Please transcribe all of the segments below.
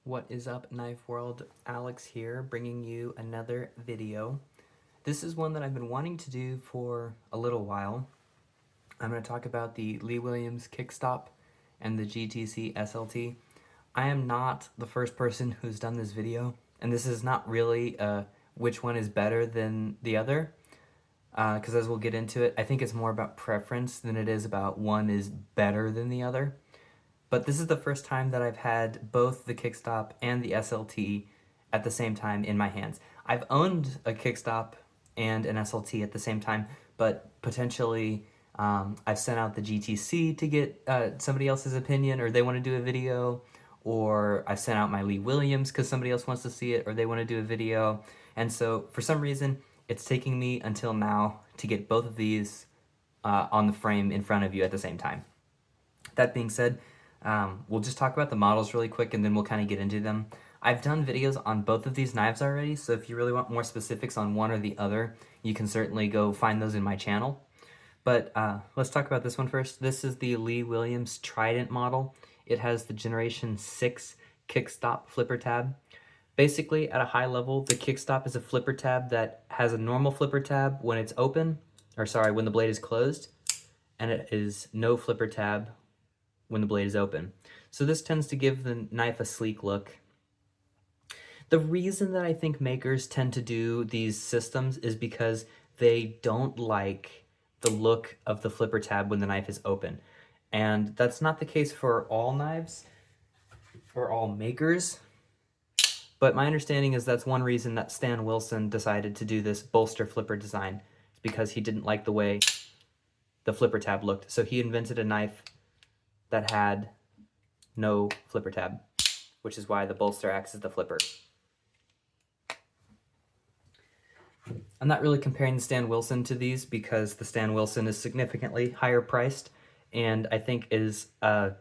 What is up, Knife World? Alex here, bringing you another video. This is one that I've been wanting to do for a little while. I'm going to talk about the Lee Williams Kickstop and the GTC SLT. I am not the first person who's done this video, and this is not really which one is better than the other, because as we'll get into it, I think it's more about preference than it is about one is better than the other. But this is the first time that I've had both the Kickstop and the SLT at the same time in my hands. I've owned a Kickstop and an SLT at the same time, but potentially I've sent out the GTC to get somebody else's opinion, or they want to do a video, or I've sent out my Lee Williams because somebody else wants to see it, or they want to do a video. And so for some reason, it's taking me until now to get both of these on the frame in front of you at the same time. That being said, we'll just talk about the models really quick and then we'll kind of get into them. I've done videos on both of these knives already, so if you really want more specifics on one or the other, you can certainly go find those in my channel. But let's talk about this one first. This is the Lee Williams Trident model. It has the Generation 6 Kickstop flipper tab. Basically, at a high level, the Kickstop is a flipper tab that has a normal flipper tab when it's open, or sorry, when the blade is closed, and it is no flipper tab when the blade is open. So this tends to give the knife a sleek look. The reason that I think makers tend to do these systems is because they don't like the look of the flipper tab when the knife is open. And that's not the case for all knives, or all makers. But my understanding is that's one reason that Stan Wilson decided to do this bolster flipper design. It's because he didn't like the way the flipper tab looked. So he invented a knife that had no flipper tab, which is why the bolster acts as the flipper. I'm not really comparing the Stan Wilson to these because the Stan Wilson is significantly higher priced and I think is kind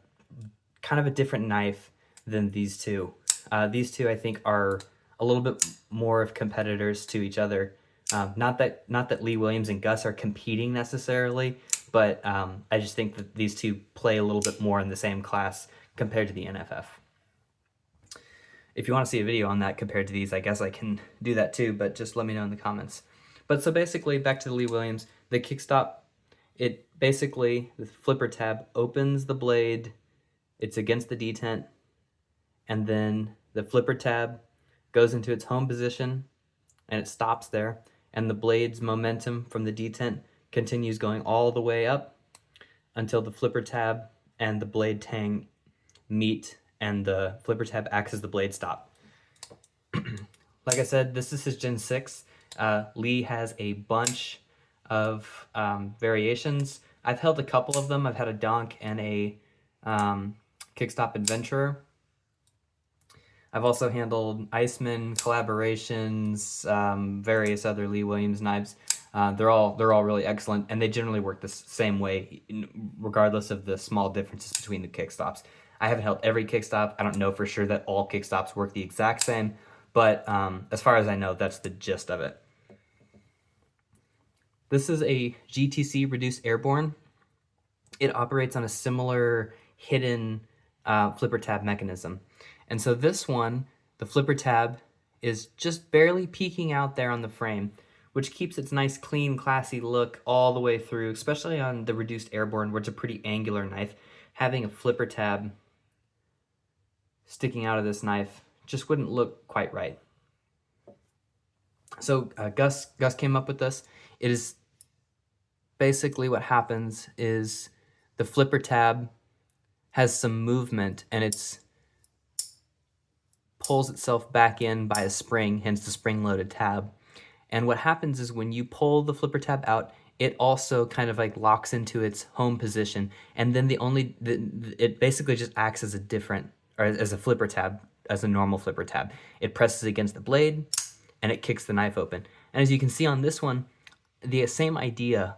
of a different knife than these two. These two I think are a little bit more of competitors to each other. Not that Lee Williams and Gus are competing necessarily, but I just think that these two play a little bit more in the same class compared to the NFF. If you want to see a video on that compared to these, I guess I can do that too, but just let me know in the comments. But so basically, back to the Lee Williams, the Kickstop, it basically, the flipper tab opens the blade, it's against the detent, and then the flipper tab goes into its home position, and it stops there, and the blade's momentum from the detent continues going all the way up until the flipper tab and the blade tang meet and the flipper tab acts as the blade stop. Like I said, this is his Gen 6. Lee has a bunch of variations. I've held a couple of them. I've had a Donk and a Kickstop Adventurer. I've also handled Iceman, collaborations, various other Lee Williams knives. They're all really excellent, and they generally work the same way, regardless of the small differences between the Kickstops. I haven't held every Kickstop. I don't know for sure that all Kickstops work the exact same, but as far as I know, that's the gist of it. This is a GTC Reduced airborne. It operates on a similar hidden flipper tab mechanism. And so this one, the flipper tab is just barely peeking out there on the frame, which keeps its nice, clean, classy look all the way through, especially on the Reduced airborne, where it's a pretty angular knife. Having a flipper tab sticking out of this knife just wouldn't look quite right. So Gus came up with this. It is basically what happens is the flipper tab has some movement and it's pulls itself back in by a spring, hence the spring-loaded tab. And what happens is when you pull the flipper tab out, it also kind of like locks into its home position, and then it basically just acts as a flipper tab, as a normal flipper tab. It presses against the blade, and it kicks the knife open. And as you can see on this one, the same idea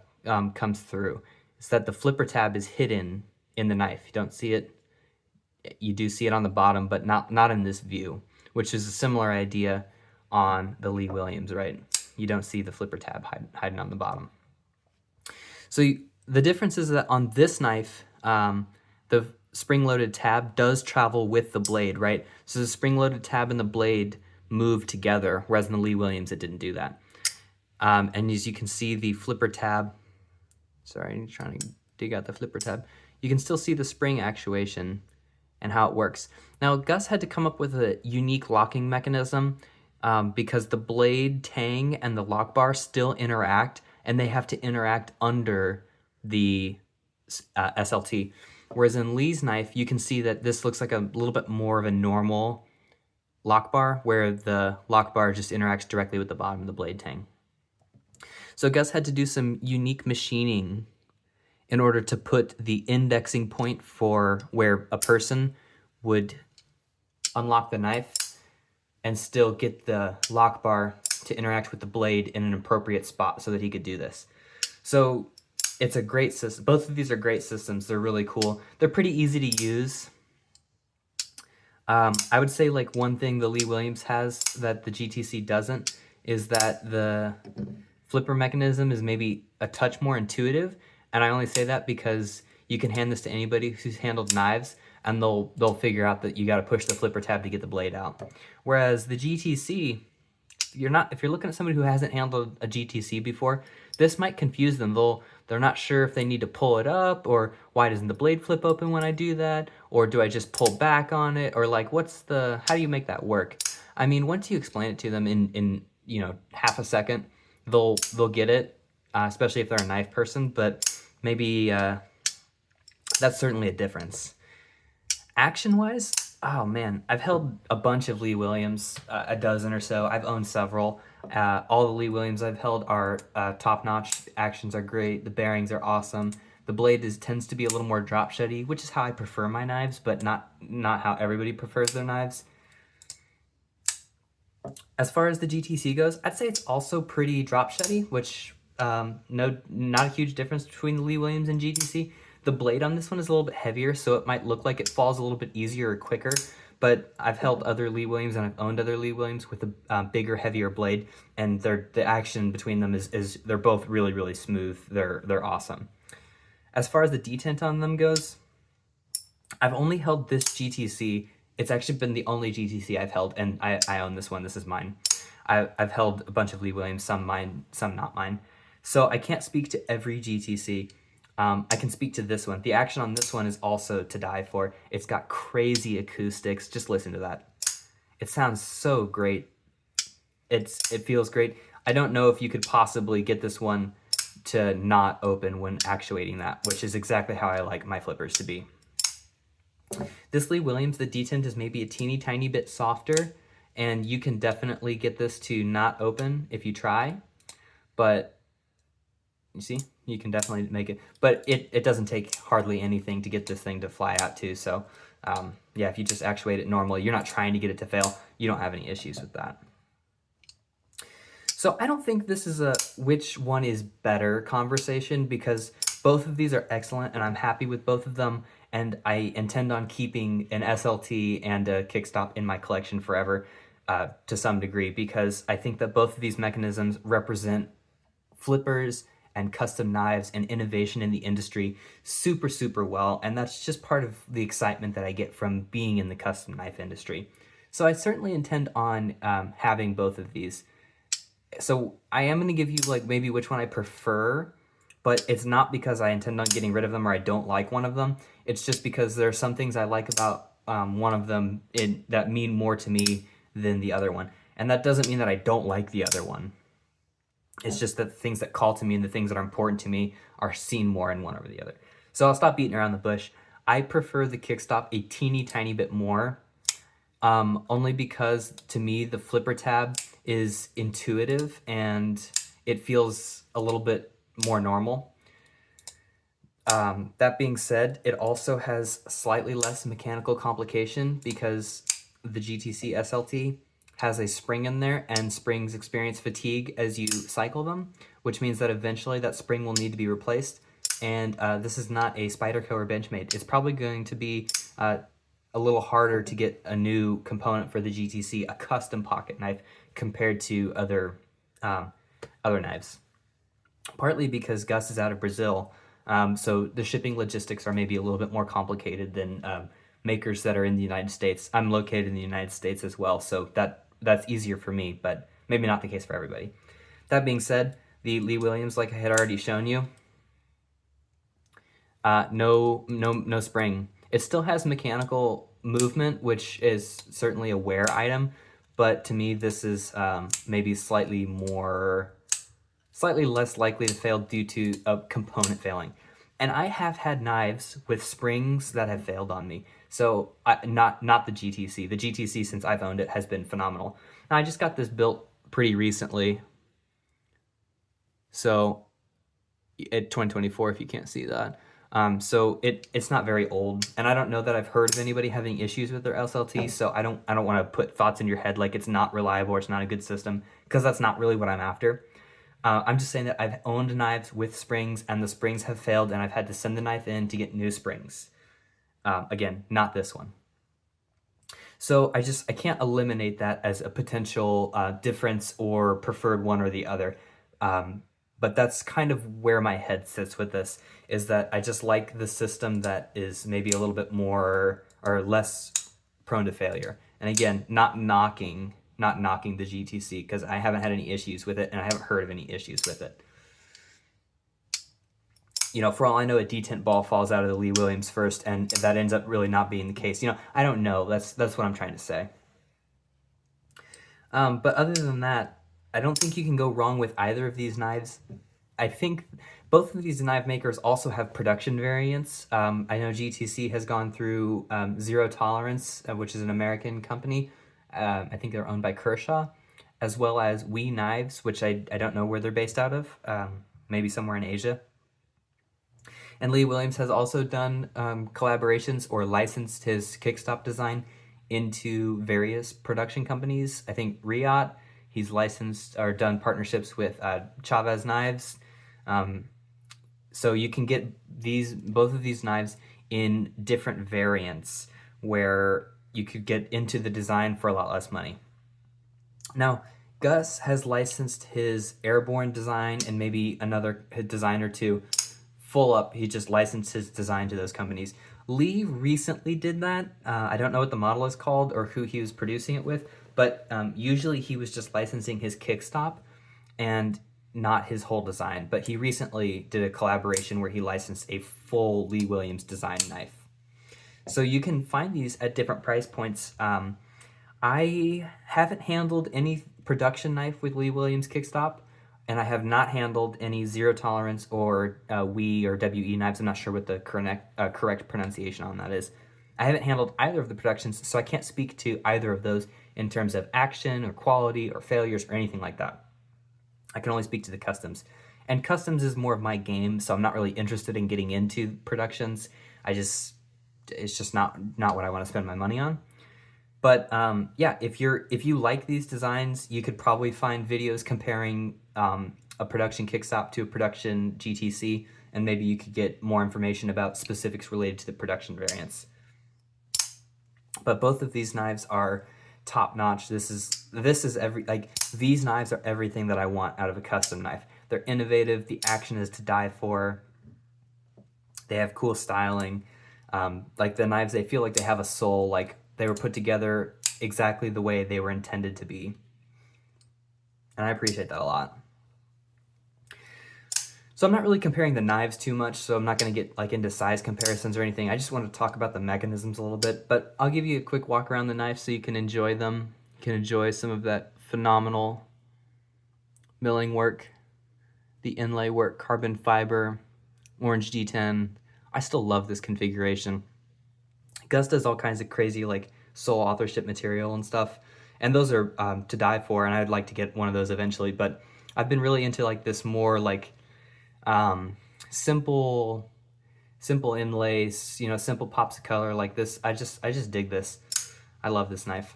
comes through. It's that the flipper tab is hidden in the knife. You don't see it. You do see it on the bottom, but not in this view, which is a similar idea on the Lee Williams, right? You don't see the flipper tab hiding on the bottom. So the difference is that on this knife, the spring-loaded tab does travel with the blade, right? So the spring-loaded tab and the blade move together, whereas in the Lee Williams, it didn't do that. And as you can see, the flipper tab, sorry, I'm trying to dig out the flipper tab. You can still see the spring actuation and how it works. Now, Gus had to come up with a unique locking mechanism because the blade tang and the lock bar still interact, and they have to interact under the SLT. Whereas in Lee's knife, you can see that this looks like a little bit more of a normal lock bar, where the lock bar just interacts directly with the bottom of the blade tang. So Gus had to do some unique machining in order to put the indexing point for where a person would unlock the knife and still get the lock bar to interact with the blade in an appropriate spot so that he could do this. So it's a great system. Both of these are great systems. They're really cool. They're pretty easy to use. I would say like one thing the Lee Williams has that the GTC doesn't is that the flipper mechanism is maybe a touch more intuitive. And I only say that because you can hand this to anybody who's handled knives and they'll figure out that you got to push the flipper tab to get the blade out. Whereas the GTC, if you're looking at somebody who hasn't handled a GTC before, this might confuse them. They're not sure if they need to pull it up, or why doesn't the blade flip open when I do that, or do I just pull back on it, or like how do you make that work? I mean, once you explain it to them in half a second, they'll get it, especially if they're a knife person. But maybe that's certainly a difference. Action-wise, oh man, I've held a bunch of Lee Williams, a dozen or so. I've owned several. All the Lee Williams I've held are top-notch. The actions are great. The bearings are awesome. The blade tends to be a little more drop-sheddy, which is how I prefer my knives, but not how everybody prefers their knives. As far as the GTC goes, I'd say it's also pretty drop-sheddy, which not a huge difference between the Lee Williams and GTC. The blade on this one is a little bit heavier, so it might look like it falls a little bit easier or quicker, but I've held other Lee Williams and I've owned other Lee Williams with a bigger, heavier blade, and the action between them is they're both really, really smooth. They're awesome. As far as the detent on them goes, I've only held this GTC. It's actually been the only GTC I've held, and I own this one. This is mine. I've held a bunch of Lee Williams, some mine, some not mine. So I can't speak to every GTC. I can speak to this one. The action on this one is also to die for. It's got crazy acoustics. Just listen to that. It sounds so great. It feels great. I don't know if you could possibly get this one to not open when actuating that, which is exactly how I like my flippers to be. This Lee Williams, the detent is maybe a teeny tiny bit softer, and you can definitely get this to not open if you try, but you see, you can definitely make it, but it doesn't take hardly anything to get this thing to fly out too. So yeah, if you just actuate it normally, you're not trying to get it to fail, you don't have any issues with that. So I don't think this is a which one is better conversation, because both of these are excellent and I'm happy with both of them, and I intend on keeping an SLT and a Kickstop in my collection forever to some degree, because I think that both of these mechanisms represent flippers and custom knives and innovation in the industry super, super well, and that's just part of the excitement that I get from being in the custom knife industry. So I certainly intend on having both of these. So I am going to give you like maybe which one I prefer, but it's not because I intend on getting rid of them or I don't like one of them. It's just because there are some things I like about one of them that mean more to me than the other one. And that doesn't mean that I don't like the other one. It's just that the things that call to me and the things that are important to me are seen more in one over the other. So I'll stop beating around the bush. I prefer the Kickstop a teeny tiny bit more, only because to me the flipper tab is intuitive and it feels a little bit more normal. That being said, it also has slightly less mechanical complication because the GTC SLT has a spring in there, and springs experience fatigue as you cycle them, which means that eventually that spring will need to be replaced. And this is not a Spyderco or Benchmade. It's probably going to be a little harder to get a new component for the GTC, a custom pocket knife, compared to other knives. Partly because Gus is out of Brazil, So the shipping logistics are maybe a little bit more complicated than makers that are in the United States. I'm located in the United States as well, so that's easier for me, but maybe not the case for everybody. That being said, the Lee Williams, like I had already shown you, no spring. It still has mechanical movement, which is certainly a wear item, but to me this is maybe slightly less likely to fail due to a component failing. And I have had knives with springs that have failed on me. So not the GTC. The GTC, since I've owned it, has been phenomenal. Now, I just got this built pretty recently. So at 2024, if you can't see that. So it's not very old, and I don't know that I've heard of anybody having issues with their SLT. So I don't want to put thoughts in your head like it's not reliable or it's not a good system, because that's not really what I'm after. I'm just saying that I've owned knives with springs, and the springs have failed, and I've had to send the knife in to get new springs. Again, not this one. So I can't eliminate that as a potential difference or preferred one or the other. But that's kind of where my head sits with this, is that I just like the system that is maybe a little bit more or less prone to failure. And again, not knocking the GTC, because I haven't had any issues with it, and I haven't heard of any issues with it. You know, for all I know, a detent ball falls out of the Lee Williams first, and that ends up really not being the case. You know, I don't know. That's what I'm trying to say. But other than that, I don't think you can go wrong with either of these knives. I think both of these knife makers also have production variants. I know GTC has gone through Zero Tolerance, which is an American company. I think they're owned by Kershaw, as well as We Knives, which I don't know where they're based out of, maybe somewhere in Asia. And Lee Williams has also done collaborations or licensed his Kickstop design into various production companies. I think Riot, he's licensed or done partnerships with Chavez Knives. So you can get both of these knives in different variants where you could get into the design for a lot less money. Now, Gus has licensed his airborne design and maybe another design or two full up. He just licensed his design to those companies. Lee recently did that. I don't know what the model is called or who he was producing it with, but usually he was just licensing his Kickstop and not his whole design. But he recently did a collaboration where he licensed a full Lee Williams design knife. So you can find these at different price points. I haven't handled any production knife with Lee Williams Kickstop, and I have not handled any Zero Tolerance or WE or WE knives. I'm not sure what the correct pronunciation on that is. I haven't handled either of the productions, so I can't speak to either of those in terms of action or quality or failures or anything like that. I can only speak to the customs. And customs is more of my game, so I'm not really interested in getting into productions. It's just not what I want to spend my money on. But yeah, if you like these designs, you could probably find videos comparing a production Kickstop to a production GTC, and maybe you could get more information about specifics related to the production variants. But both of these knives are top notch. These knives are everything that I want out of a custom knife. They're innovative. The action is to die for. They have cool styling. Like the knives, they feel like they have a soul. Like they were put together exactly the way they were intended to be. And I appreciate that a lot. So I'm not really comparing the knives too much, so I'm not going to get like into size comparisons or anything. I just want to talk about the mechanisms a little bit, but I'll give you a quick walk around the knife so you can enjoy them. You can enjoy some of that phenomenal milling work, the inlay work, carbon fiber, orange D10. I still love this configuration. Gus does all kinds of crazy like sole authorship material and stuff, and those are to die for, and I'd like to get one of those eventually, but I've been really into like this more like simple inlays, you know, simple pops of color like this. I just dig this. I love this knife.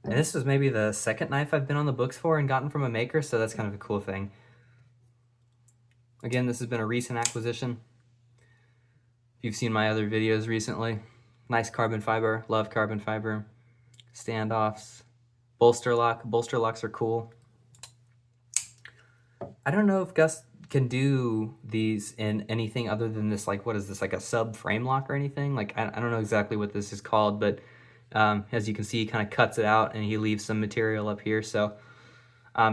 And this was maybe the second knife I've been on the books for and gotten from a maker, so that's kind of a cool thing. Again, this has been a recent acquisition. If you've seen my other videos recently, nice carbon fiber, love carbon fiber, standoffs, bolster lock. Bolster locks are cool. I don't know if Gus can do these in anything other than this, like, what is this, like a sub frame lock or anything? Like, I don't know exactly what this is called, but as you can see, he kind of cuts it out and he leaves some material up here. So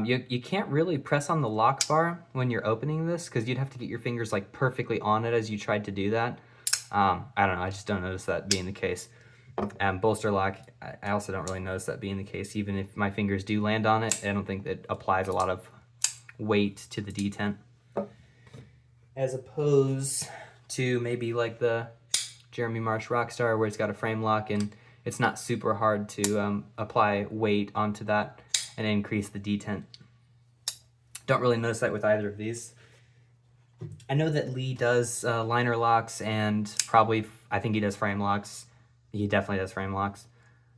you can't really press on the lock bar when you're opening this, because you'd have to get your fingers like perfectly on it as you tried to do that. I don't know, I just don't notice that being the case. Bolster lock, I also don't really notice that being the case. Even if my fingers do land on it, I don't think that applies a lot of weight to the detent, as opposed to maybe like the Jeremy Marsh Rockstar, where it's got a frame lock and it's not super hard to apply weight onto that and increase the detent. Don't really notice that with either of these. I know that Lee does liner locks, and probably, I think he does frame locks. He definitely does frame locks.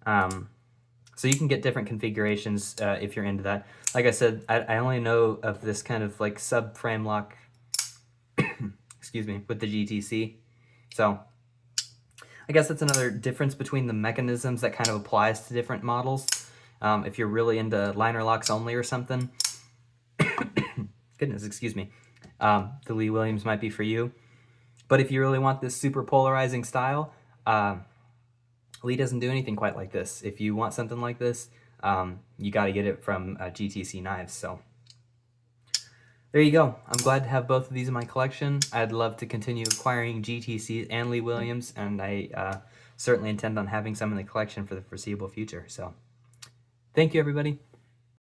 So you can get different configurations if you're into that. Like I said, I only know of this kind of like sub frame lock, excuse me, with the GTC. So I guess that's another difference between the mechanisms that kind of applies to different models. If you're really into liner locks only or something, goodness, excuse me, the Lee Williams might be for you. But if you really want this super polarizing style, Lee doesn't do anything quite like this. If you want something like this, you got to get it from GTC Knives. So there you go. I'm glad to have both of these in my collection. I'd love to continue acquiring GTC and Lee Williams, and I certainly intend on having some in the collection for the foreseeable future. So thank you, everybody.